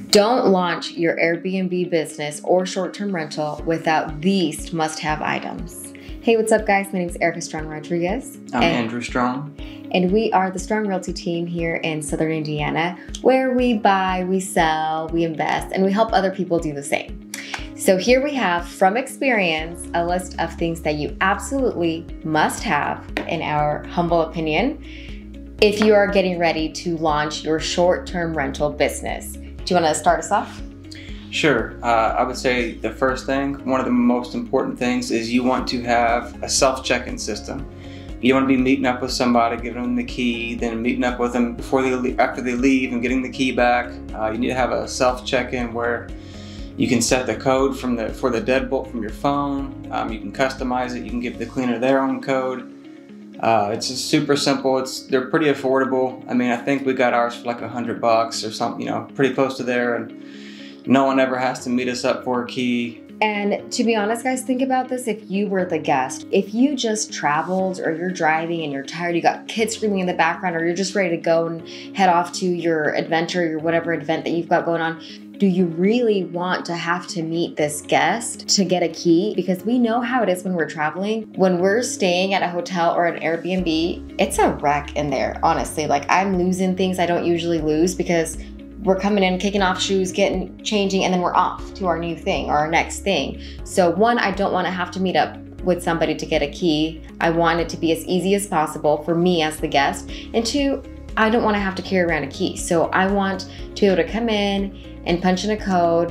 Don't launch your Airbnb business or short-term rental without these must-have items. Hey, what's up guys? My name is Erica Strong Rodriguez. I'm Andrew Strong. And we are the Strong Realty team here in Southern Indiana, where we buy, we sell, we invest, and we help other people do the same. So here we have, from experience, a list of things that you absolutely must have, in our humble opinion, if you are getting ready to launch your short-term rental business. Do you want to start us off? Sure. I would say the first thing, one of the most important things, is you want to have a self-check-in system. You don't want to be meeting up with somebody, giving them the key, then meeting up with them after they leave and getting the key back. You need to have a self-check-in where you can set the code for the deadbolt from your phone. You can customize it. You can give the cleaner their own code. It's just super simple. They're pretty affordable. I mean, I think we got ours for like $100 or something, you know, pretty close to there, and no one ever has to meet us up for a key. And to be honest, guys, think about this if you were the guest. If you just traveled or you're driving and you're tired, you got kids screaming in the background, or you're just ready to go and head off to your adventure, your whatever event that you've got going on, do you really want to have to meet this guest to get a key? Because we know how it is when we're traveling. When we're staying at a hotel or an Airbnb, it's a wreck in there, honestly. Like, I'm losing things I don't usually lose because we're coming in, kicking off shoes, changing, and then we're off to our new thing or our next thing. So one, I don't want to have to meet up with somebody to get a key. I want it to be as easy as possible for me as the guest. And two, I don't want to have to carry around a key. So I want to be able to come in and punch in a code.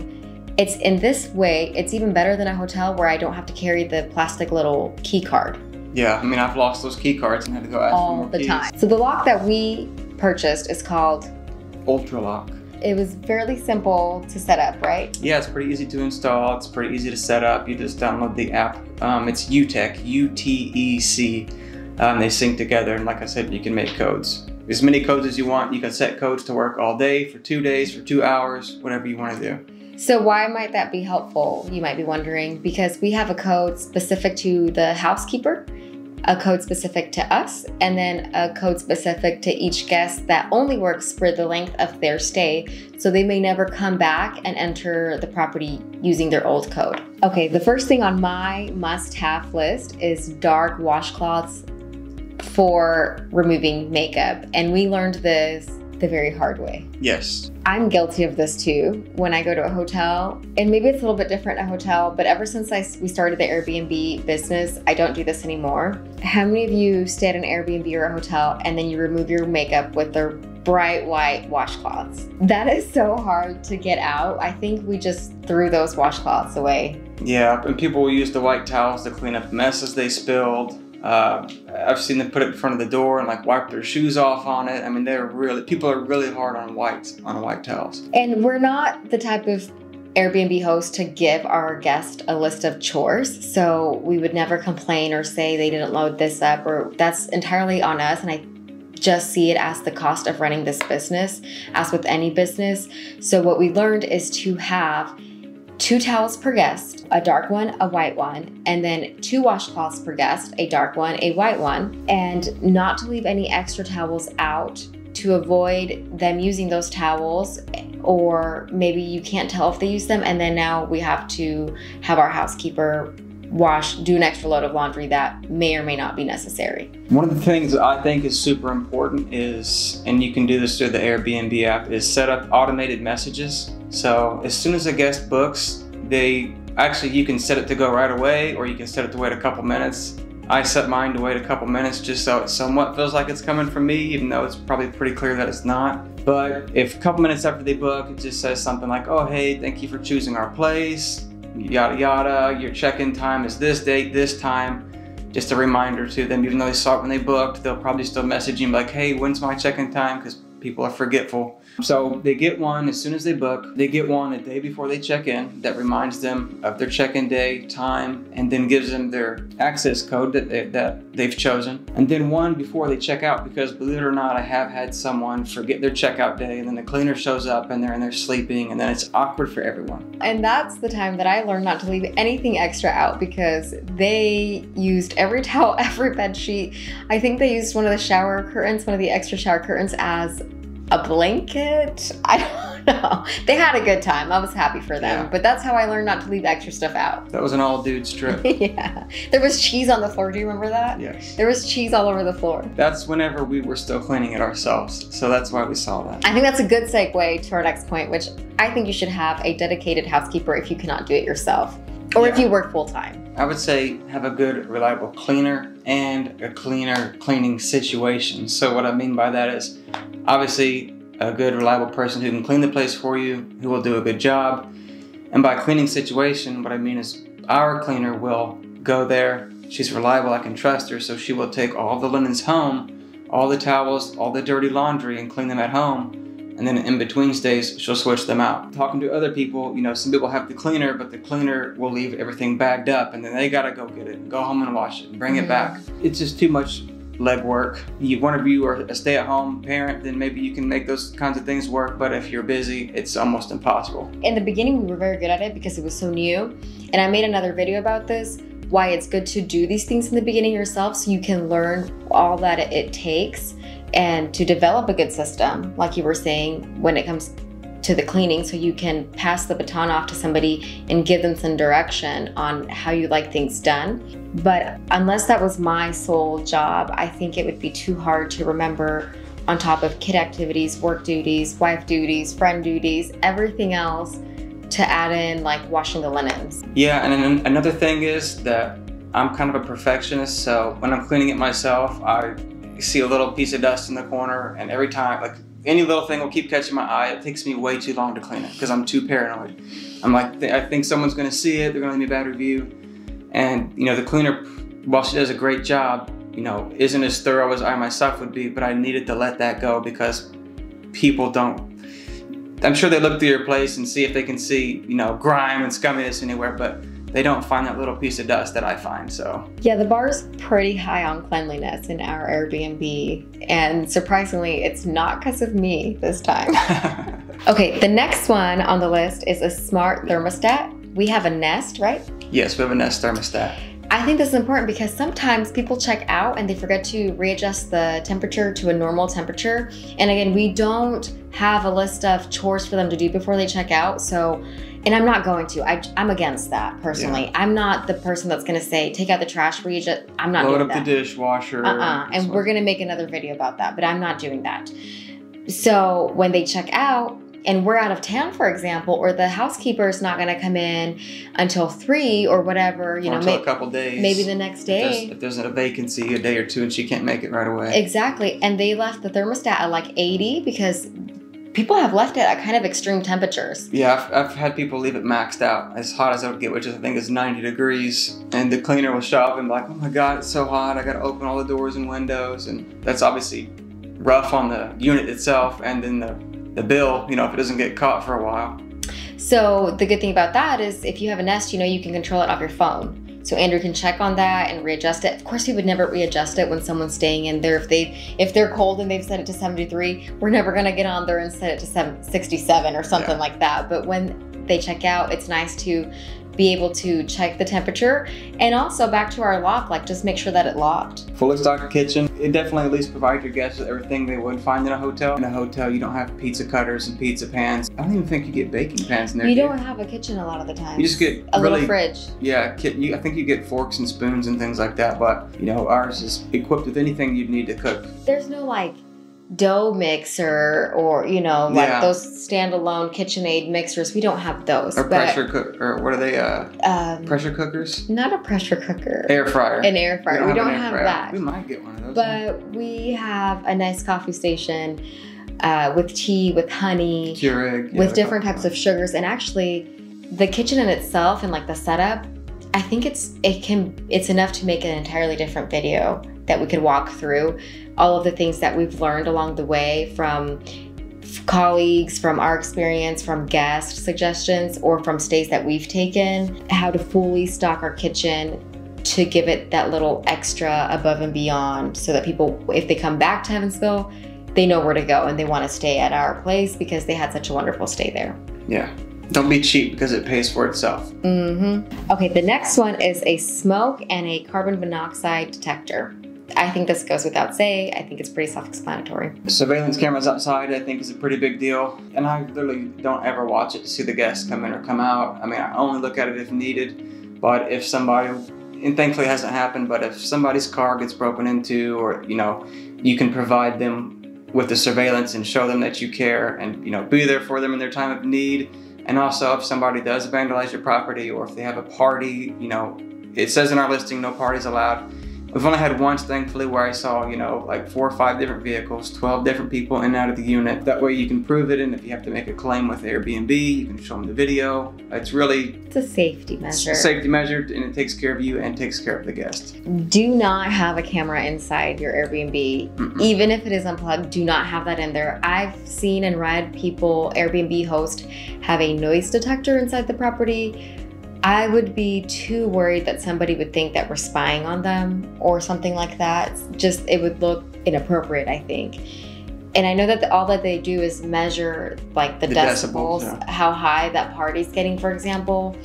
It's in this way, it's even better than a hotel where I don't have to carry the plastic little key card. Yeah, I mean, I've lost those key cards and had to go ask for more keys. All the time. So the lock that we purchased is called Ultra Lock. It was fairly simple to set up, right? Yeah, it's pretty easy to install. It's pretty easy to set up. You just download the app. It's UTEC, U-T-E-C. They sync together, and like I said, you can make codes. As many codes as you want. You can set codes to work all day, for 2 days, for 2 hours, whatever you want to do. So why might that be helpful, you might be wondering? Because we have a code specific to the housekeeper, a code specific to us, and then a code specific to each guest that only works for the length of their stay, so they may never come back and enter the property using their old code. Okay, the first thing on my must-have list is dark washcloths for removing makeup, and we learned this the very hard way. Yes. I'm guilty of this too when I go to a hotel, and maybe it's a little bit different at a hotel, but ever since we started the Airbnb business, I don't do this anymore. How many of you stay at an Airbnb or a hotel and then you remove your makeup with their bright white washcloths? That is so hard to get out. I think we just threw those washcloths away. Yeah, and people will use the white towels to clean up messes they spilled. I've seen them put it in front of the door and like wipe their shoes off on it. I mean, people are really hard on white towels. And we're not the type of Airbnb host to give our guest a list of chores. So we would never complain or say they didn't load this up, or that's entirely on us. And I just see it as the cost of running this business, as with any business. So what we learned is to have 2 towels per guest, a dark one, a white one, and then 2 washcloths per guest, a dark one, a white one, and not to leave any extra towels out to avoid them using those towels, or maybe you can't tell if they use them, and then now we have to have our housekeeper do an extra load of laundry that may or may not be necessary. One of the things I think is super important is, and you can do this through the Airbnb app, is set up automated messages. So as soon as a guest books, you can set it to go right away, or you can set it to wait a couple minutes. I set mine to wait a couple minutes just so it somewhat feels like it's coming from me, even though it's probably pretty clear that it's not. But if a couple minutes after they book, it just says something like, oh, hey, thank you for choosing our place, yada yada, your check-in time is this date, this time. Just a reminder to them, even though they saw it when they booked, they'll probably still message you like, hey, when's my check-in time? Because people are forgetful. So they get one as soon as they book. They get one a day before they check in that reminds them of their check-in day, time, and then gives them their access code that they've chosen. And then one before they check out, because believe it or not, I have had someone forget their checkout day, and then the cleaner shows up and they're in there sleeping, and then it's awkward for everyone. And that's the time that I learned not to leave anything extra out, because they used every towel, every bed sheet. I think they used one of the shower curtains, one of the extra shower curtains as a blanket. I No, they had a good time. I was happy for them. Yeah. But that's how I learned not to leave extra stuff out. That was an all dudes trip. Yeah. There was cheese on the floor. Do you remember that? Yes. There was cheese all over the floor. That's whenever we were still cleaning it ourselves. So that's why we saw that. I think that's a good segue to our next point, which I think you should have a dedicated housekeeper if you cannot do it yourself. Or if you work full time. I would say have a good, reliable cleaner and a cleaning situation. So what I mean by that is obviously a good, reliable person who can clean the place for you, who will do a good job. And by cleaning situation, what I mean is our cleaner will go there. She's reliable, I can trust her, so she will take all the linens home, all the towels, all the dirty laundry, and clean them at home. And then in between stays, she'll switch them out. Talking to other people, you know, some people have the cleaner, but the cleaner will leave everything bagged up, and then they gotta go get it, go home and wash it, and bring it back. It's just too much legwork. One of you are a stay-at-home parent, then maybe you can make those kinds of things work, but if you're busy, it's almost impossible. In the beginning, we were very good at it because it was so new. And I made another video about this, why it's good to do these things in the beginning yourself so you can learn all that it takes and to develop a good system, like you were saying, when it comes to the cleaning, so you can pass the baton off to somebody and give them some direction on how you like things done. But unless that was my sole job, I think it would be too hard to remember on top of kid activities, work duties, wife duties, friend duties, everything else to add in like washing the linens. Yeah, and then another thing is that I'm kind of a perfectionist, so when I'm cleaning it myself, I see a little piece of dust in the corner, and every time, like, any little thing will keep catching my eye. It takes me way too long to clean it because I'm too paranoid. I'm like, I think someone's gonna see it, they're gonna leave me a bad review. And, you know, the cleaner, while she does a great job, you know, isn't as thorough as I myself would be, but I needed to let that go because people don't, I'm sure they look through your place and see if they can see, you know, grime and scumminess anywhere, but they don't find that little piece of dust that I find, so. Yeah, the bar's pretty high on cleanliness in our Airbnb, and surprisingly, it's not because of me this time. Okay, the next one on the list is a smart thermostat. We have a Nest, right? Yes, we have a Nest thermostat. I think this is important because sometimes people check out and they forget to readjust the temperature to a normal temperature. And again, we don't have a list of chores for them to do before they check out. So, and I'm not going to. I'm against that personally. Yeah. I'm not the person that's going to say, take out the trash, readjust. I'm not doing that. Load up the dishwasher. And we're going to make another video about that, but I'm not doing that. So when they check out, and we're out of town, for example, or the housekeeper is not going to come in until 3 or whatever, you know, until a couple days. Maybe the next day. If there's a vacancy, a day or two, and she can't make it right away. Exactly. And they left the thermostat at like 80 because people have left it at kind of extreme temperatures. Yeah, I've had people leave it maxed out, as hot as it would get, which I think is 90 degrees. And the cleaner will show up and be like, oh my God, it's so hot. I got to open all the doors and windows. And that's obviously rough on the unit itself and then the bill, you know, if it doesn't get caught for a while. So the good thing about that is if you have a Nest, you know, you can control it off your phone. So Andrew can check on that and readjust it. Of course, he would never readjust it when someone's staying in there. If they're cold and they've set it to 73, we're never gonna get on there and set it to 67 or something like that. But when they check out, it's nice to be able to check the temperature. And also back to our lock, like just make sure that it locked. Fully stocked kitchen. It definitely at least provides your guests with everything they would find in a hotel. In a hotel, you don't have pizza cutters and pizza pans. I don't even think you get baking pans in there. You don't have a kitchen a lot of the time. You just get a little fridge. Yeah, I think you get forks and spoons and things like that, but you know, ours is equipped with anything you'd need to cook. There's no like dough mixer or, you know, like those standalone KitchenAid mixers. We don't have those. Or pressure cook, or what are they? Pressure cookers? Not a pressure cooker. Air fryer. An air fryer. We don't have that. We might get one of those. But we have a nice coffee station with tea, with honey, Keurig, with different types of sugars. And actually, the kitchen in itself and like the setup, I think it's enough to make an entirely different video that we could walk through all of the things that we've learned along the way from colleagues, from our experience, from guest suggestions, or from stays that we've taken, how to fully stock our kitchen to give it that little extra above and beyond so that people, if they come back to Evansville, they know where to go and they want to stay at our place because they had such a wonderful stay there. Yeah. Don't be cheap because it pays for itself. Okay, the next one is a smoke and a carbon monoxide detector. I think this goes without saying. I think it's pretty self-explanatory. Surveillance cameras outside, I think, is a pretty big deal. And I literally don't ever watch it to see the guests come in or come out. I mean, I only look at it if needed. But if somebody, and thankfully it hasn't happened, but if somebody's car gets broken into, or, you know, you can provide them with the surveillance and show them that you care and, you know, be there for them in their time of need. And also if somebody does vandalize your property, or if they have a party, you know, it says in our listing, no parties allowed. We've only had once, thankfully, where I saw, you know, like 4 or 5 different vehicles, 12 different people in and out of the unit. That way you can prove it, and if you have to make a claim with Airbnb, you can show them the video. It's a safety measure. It's a safety measure, and it takes care of you and takes care of the guest. Do not have a camera inside your Airbnb. Even if it is unplugged, do not have that in there. I've seen and read people, Airbnb hosts, have a noise detector inside the property. I would be too worried that somebody would think that we're spying on them or something like that. It would look inappropriate, I think. And I know that all that they do is measure like the decibels, yeah. How high that party's getting, for example.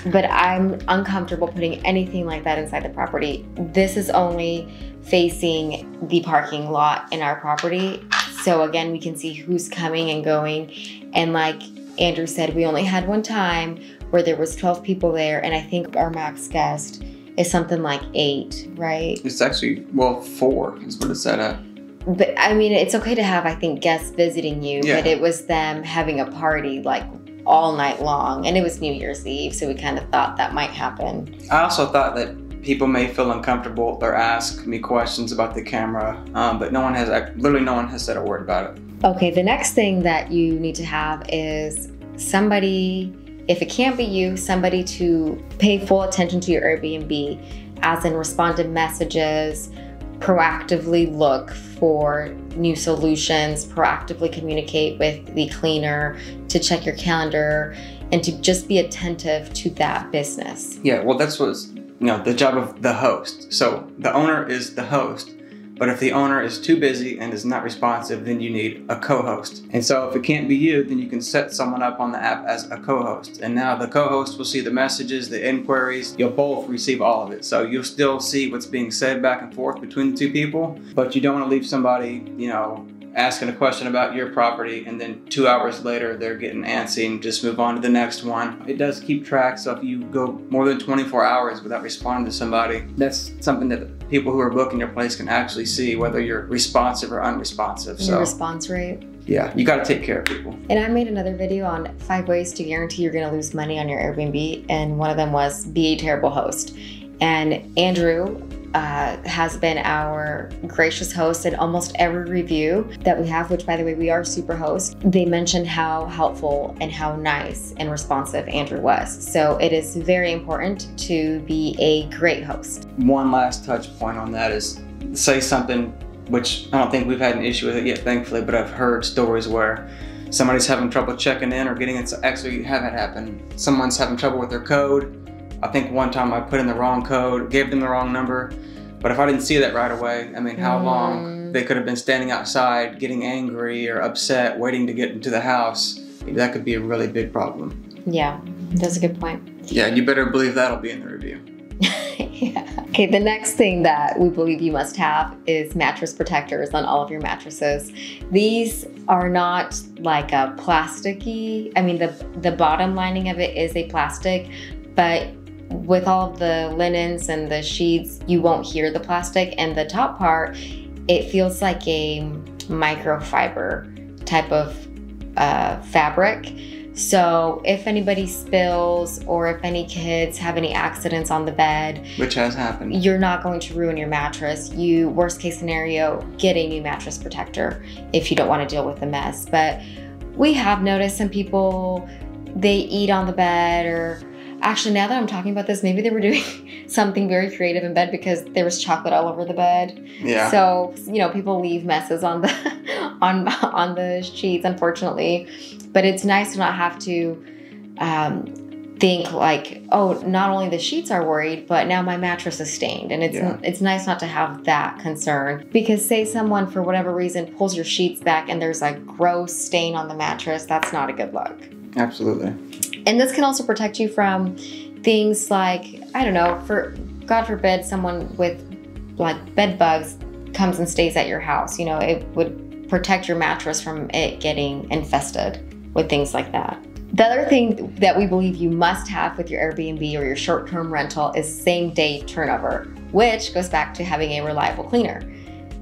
But I'm uncomfortable putting anything like that inside the property. This is only facing the parking lot in our property. So again, we can see who's coming and going. And like Andrew said, we only had one time where there was 12 people there, and I think our max guest is something like 8, right? It's actually, well, 4 is what it's set at. But I mean, it's okay to have, I think, guests visiting you, yeah. But it was them having a party like all night long, and it was New Year's Eve, so we kind of thought that might happen. I also thought that people may feel uncomfortable or ask me questions about the camera, but literally no one has said a word about it. Okay, the next thing that you need to have is somebody, if it can't be you, somebody to pay full attention to your Airbnb, as in respond to messages, proactively look for new solutions, proactively communicate with the cleaner, to check your calendar, and to just be attentive to that business. Yeah, well, that's what's, you know, the job of the host. So the owner is the host. But if the owner is too busy and is not responsive, then you need a co-host. And so if it can't be you, then you can set someone up on the app as a co-host. And now the co-host will see the messages, the inquiries. You'll both receive all of it. So you'll still see what's being said back and forth between the 2 people, but you don't want to leave somebody, you know, asking a question about your property, and then 2 hours later they're getting antsy and just move on to the next one. It does keep track, so if you go more than 24 hours without responding to somebody, that's something that people who are booking your place can actually see, whether you're responsive or unresponsive. Your response rate. Yeah, you got to take care of people. And I made another video on 5 ways to guarantee you're going to lose money on your Airbnb, and one of them was be a terrible host. And Andrew has been our gracious host in almost every review that we have, which, by the way, we are super hosts. They mentioned how helpful and how nice and responsive Andrew was. So it is very important to be a great host. One last touch point on that is say something, which I don't think we've had an issue with it yet, thankfully, but I've heard stories where somebody's having trouble checking in or getting it. Actually, have it happen. Someone's having trouble with their code. I think one time I put in the wrong code, gave them the wrong number, but if I didn't see that right away, I mean, how long they could have been standing outside, getting angry or upset, waiting to get into the house. That could be a really big problem. Yeah, that's a good point. Yeah, you better believe that'll be in the review. Yeah. Okay, the next thing that we believe you must have is mattress protectors on all of your mattresses. These are not like a plasticky, I mean, the bottom lining of it is a plastic, but with all of the linens and the sheets, you won't hear the plastic. And the top part, it feels like a microfiber type of fabric. So if anybody spills or if any kids have any accidents on the bed, which has happened, you're not going to ruin your mattress. You, worst case scenario, get a new mattress protector if you don't want to deal with the mess. But we have noticed some people, they eat on the bed, or actually, now that I'm talking about this, maybe they were doing something very creative in bed because there was chocolate all over the bed. Yeah. So, you know, people leave messes on the on the sheets, unfortunately. But it's nice to not have to think like, oh, not only the sheets are worried, but now my mattress is stained. And it's nice not to have that concern. Because say someone, for whatever reason, pulls your sheets back and there's a gross stain on the mattress, that's not a good look. Absolutely. And this can also protect you from things like, I don't know, for God forbid, someone with like bed bugs comes and stays at your house. You know, it would protect your mattress from it getting infested with things like that. The other thing that we believe you must have with your Airbnb or your short-term rental is same-day turnover, which goes back to having a reliable cleaner.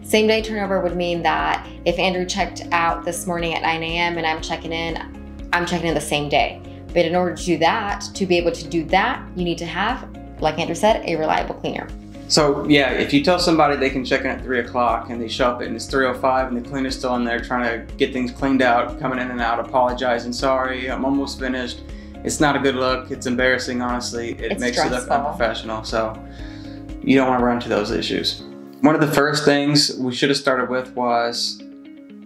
Same-day turnover would mean that if Andrew checked out this morning at 9 a.m. and I'm checking in the same day. But in order to do that, to be able to do that, you need to have, like Andrew said, a reliable cleaner. So yeah, if you tell somebody they can check in at 3 o'clock and they show up and it's 3:05 and the cleaner's still in there trying to get things cleaned out, coming in and out, apologizing, sorry, I'm almost finished. It's not a good look. It's embarrassing, honestly. It makes it look unprofessional. So you don't want to run into those issues. One of the first things we should have started with was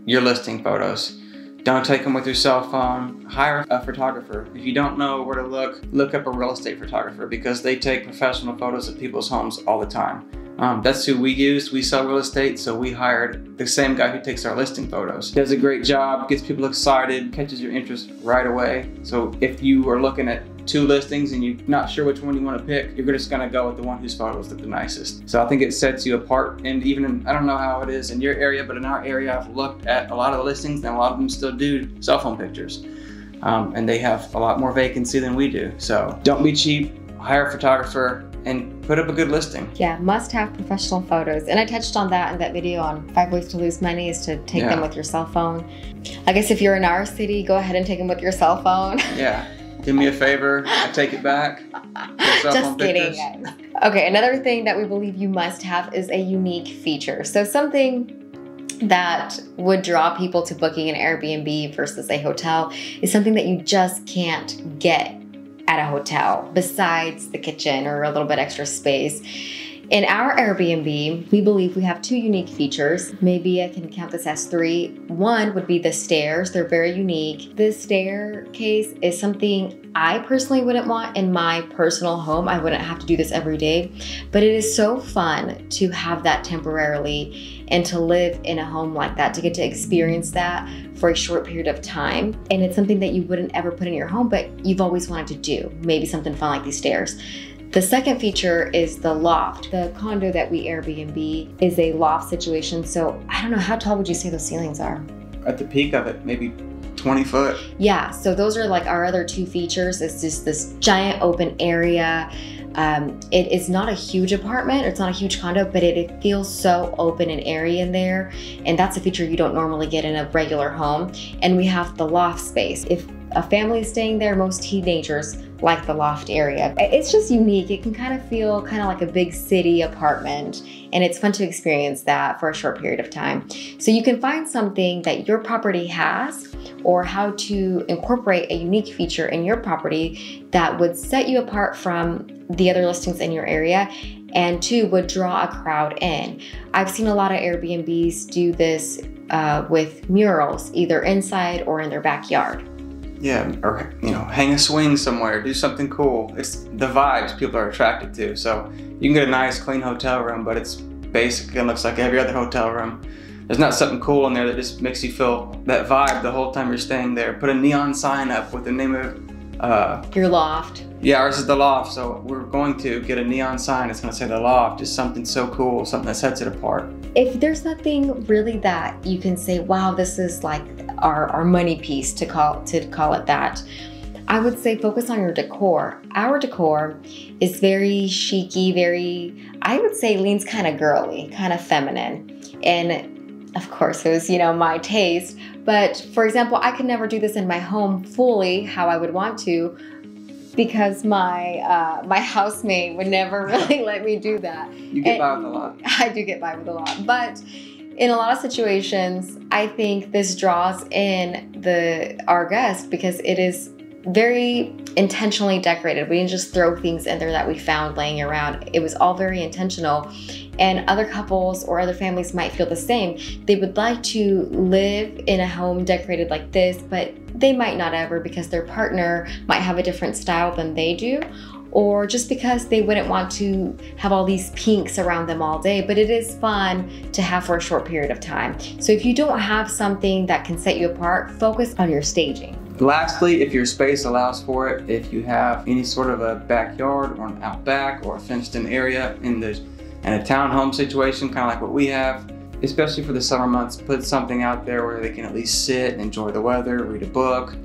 your listing photos. Don't take them with your cell phone. Hire a photographer. If you don't know where to look up a real estate photographer because they take professional photos of people's homes all the time. That's who we used. We sell real estate, so we hired the same guy who takes our listing photos. Does a great job, gets people excited, catches your interest right away. So if you are looking at 2 listings and you're not sure which one you want to pick, you're just going to go with the one whose photos look the nicest. So I think it sets you apart. And even I don't know how it is in your area, but in our area, I've looked at a lot of the listings and a lot of them still do cell phone pictures. And they have a lot more vacancy than we do. So don't be cheap, hire a photographer, and put up a good listing. Yeah, must have professional photos. And I touched on that in that video on 5 ways to lose money is to take them with your cell phone. I guess if you're in our city, go ahead and take them with your cell phone. Yeah. Do me a favor, I take it back. Just kidding, guys. Okay, another thing that we believe you must have is a unique feature. So something that would draw people to booking an Airbnb versus a hotel is something that you just can't get at a hotel besides the kitchen or a little bit extra space. In our Airbnb, we believe we have 2 unique features. Maybe I can count this as 3. One would be the stairs. They're very unique. This staircase is something I personally wouldn't want in my personal home. I wouldn't have to do this every day, but it is so fun to have that temporarily and to live in a home like that, to get to experience that for a short period of time. And it's something that you wouldn't ever put in your home, but you've always wanted to do. Maybe something fun like these stairs. The second feature is the loft. The condo that we Airbnb is a loft situation. So I don't know, how tall would you say those ceilings are? At the peak of it, maybe 20 foot. Yeah, so those are like our other 2 features. It's just this giant open area. It is not a huge apartment, it's not a huge condo, but it feels so open and airy in there. And that's a feature you don't normally get in a regular home. And we have the loft space. If a family is staying there, most teenagers like the loft area. It's just unique. It can kind of feel kind of like a big city apartment, and it's fun to experience that for a short period of time. So you can find something that your property has or how to incorporate a unique feature in your property that would set you apart from the other listings in your area, and 2, would draw a crowd in. I've seen a lot of Airbnbs do this with murals, either inside or in their backyard. Yeah, or hang a swing somewhere, do something cool. It's the vibes people are attracted to. So you can get a nice clean hotel room, but it's basic and looks like every other hotel room. There's not something cool in there that just makes you feel that vibe the whole time you're staying there. Put a neon sign up with the name of your loft. Yeah, ours is the loft, so we're going to get a neon sign. It's gonna say the loft. Just something so cool, something that sets it apart. If there's nothing really that you can say, wow, this is like our money piece, to call it that, I would say focus on your decor. Our decor is very chic-y, very, I would say leans kind of girly, kind of feminine. And of course it was, my taste. But for example, I could never do this in my home fully how I would want to, because my housemate would never really let me do that. You get by with a lot. I do get by with a lot. But in a lot of situations, I think this draws in our guest because it is very intentionally decorated. We didn't just throw things in there that we found laying around. It was all very intentional. And other couples or other families might feel the same. They would like to live in a home decorated like this, but they might not ever because their partner might have a different style than they do, or just because they wouldn't want to have all these pinks around them all day. But it is fun to have for a short period of time. So if you don't have something that can set you apart, focus on your staging. Lastly, if your space allows for it, if you have any sort of a backyard or an out back or a fenced in area in the And a townhome situation, kind of like what we have, especially for the summer months, put something out there where they can at least sit and enjoy the weather, read a book,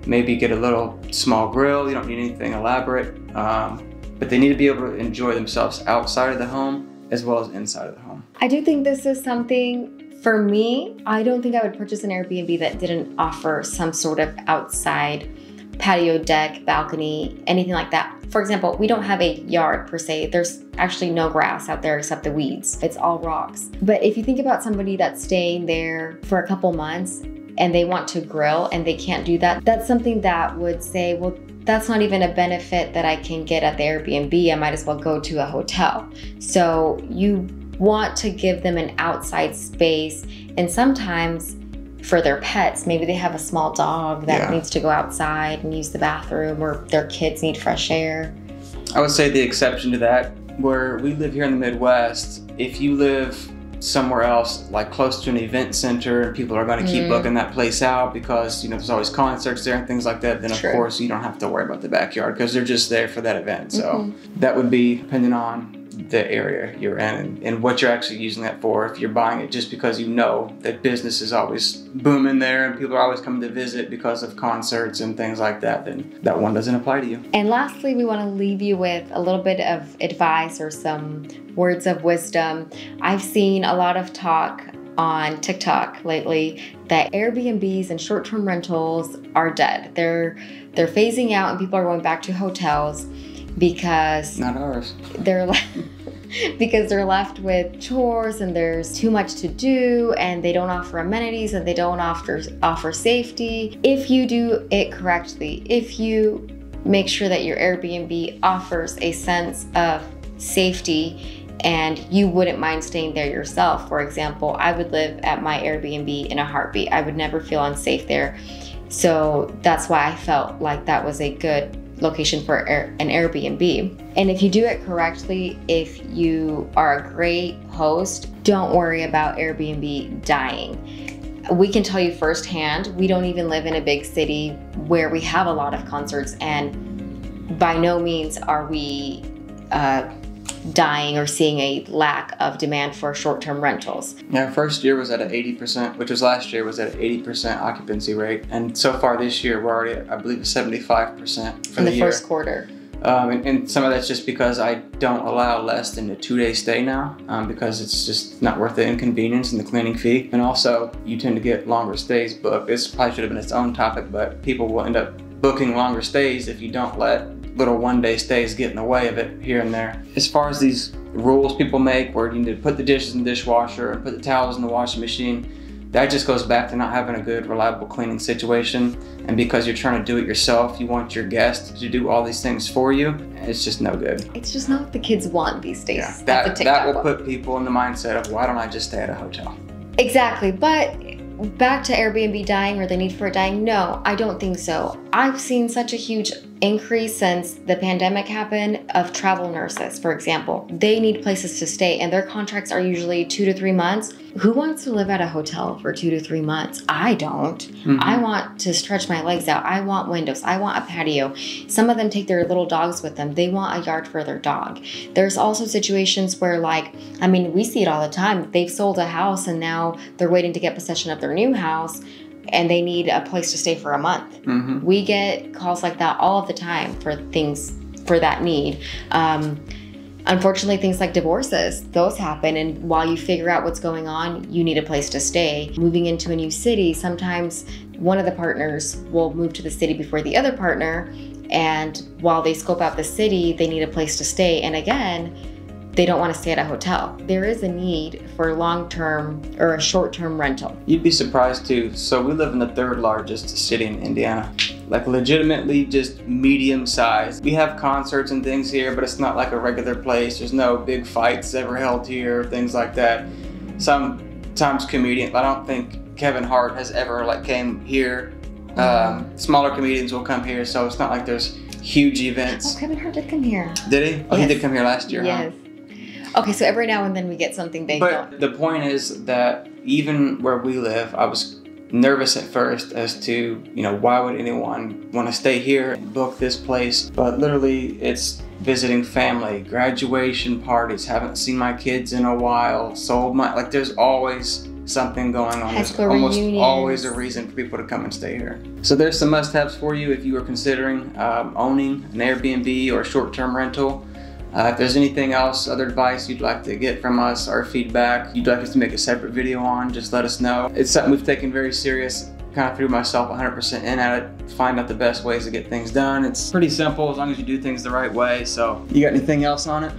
maybe get a little small grill. You don't need anything elaborate, but they need to be able to enjoy themselves outside of the home as well as inside of the home. I do think this is something, for me, I don't think I would purchase an Airbnb that didn't offer some sort of outside patio, deck, balcony, anything like that. For example, we don't have a yard per se. There's actually no grass out there except the weeds. It's all rocks. But if you think about somebody that's staying there for a couple months and they want to grill and they can't do that, that's something that would say, well, that's not even a benefit that I can get at the Airbnb. I might as well go to a hotel. So you want to give them an outside space, and sometimes for their pets, maybe they have a small dog that needs to go outside and use the bathroom, or their kids need fresh air. I would say the exception to that, where we live here in the Midwest, if you live somewhere else, like close to an event center, and people are going to keep booking that place out because, you know, there's always concerts there and things like that, then of course you don't have to worry about the backyard because they're just there for that event. So that would be depending on the area you're in and what you're actually using that for. If you're buying it just because you know that business is always booming there and people are always coming to visit because of concerts and things like that, then that one doesn't apply to you. And lastly, we want to leave you with a little bit of advice or some words of wisdom. I've seen a lot of talk on TikTok lately that Airbnbs and short-term rentals are dead. They're phasing out and people are going back to hotels because not ours. Because they're left with chores and there's too much to do and they don't offer amenities and they don't offer safety. If you do it correctly, if you make sure that your Airbnb offers a sense of safety and you wouldn't mind staying there yourself. For example, I would live at my Airbnb in a heartbeat. I would never feel unsafe there. So that's why I felt like that was a good location for an Airbnb. And if you do it correctly, if you are a great host, don't worry about Airbnb dying. We can tell you firsthand, we don't even live in a big city where we have a lot of concerts, and by no means are we dying or seeing a lack of demand for short-term rentals. Yeah, first year was at an 80%, which was last year, was at an 80% occupancy rate. And so far this year, we're already, I believe, 75% for in the year. first quarter. And some of that's just because I don't allow less than a 2-day stay now, because it's just not worth the inconvenience and the cleaning fee. And also, you tend to get longer stays booked. This probably should have been its own topic, but people will end up booking longer stays if you don't let little 1-day stays get in the way of it here and there. As far as these rules people make where you need to put the dishes in the dishwasher and put the towels in the washing machine, that just goes back to not having a good, reliable cleaning situation. And because you're trying to do it yourself, you want your guest to do all these things for you, and it's just no good. It's just not what the kids want these days. Yeah, that will put people in the mindset of, why don't I just stay at a hotel? Exactly, but back to Airbnb dying or the need for it dying, no, I don't think so. I've seen such a huge increase since the pandemic happened of travel nurses, for example. They need places to stay and their contracts are usually 2 to 3 months. Who wants to live at a hotel for 2 to 3 months? I don't. I want to stretch my legs out. I want windows. I want a patio. Some of them take their little dogs with them. They want a yard for their dog. There's also situations where, like, I mean, we see it all the time. They've sold a house and now they're waiting to get possession of their new house and they need a place to stay for a month. We get calls like that all of the time for things for that need. Unfortunately, things like divorces, those happen, and while you figure out what's going on, you need a place to stay. Moving into a new city, sometimes one of the partners will move to the city before the other partner, and while they scope out the city, they need a place to stay, and again, they don't want to stay at a hotel. There is a need for long-term or a short-term rental. You'd be surprised too. So we live in the 3rd largest city in Indiana. Like legitimately just medium sized. We have concerts and things here, but it's not like a regular place. There's no big fights ever held here, things like that. Sometimes comedians, I don't think Kevin Hart has ever like came here. Smaller comedians will come here, so it's not like there's huge events. Oh, Kevin Hart did come here. Did he? Oh, yes. He did come here last year, yes. Huh? Okay, so every now and then we get something big. But the point is that even where we live, I was nervous at first as to, you know, why would anyone want to stay here and book this place? But literally it's visiting family, graduation parties, haven't seen my kids in a while, sold my, like there's always something going on. There's almost always a reason for people to come and stay here. So there's some must-haves for you if you are considering owning an Airbnb or a short-term rental. If there's anything else, other advice you'd like to get from us, our feedback, you'd like us to make a separate video on, just let us know. It's something we've taken very serious, kind of threw myself 100% in at it, find out the best ways to get things done. It's pretty simple as long as you do things the right way. So you got anything else on it?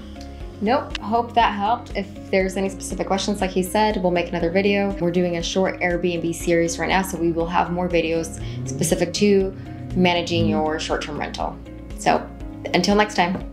Nope, hope that helped. If there's any specific questions, like he said, we'll make another video. We're doing a short Airbnb series right now, so we will have more videos specific to managing your short-term rental. So until next time.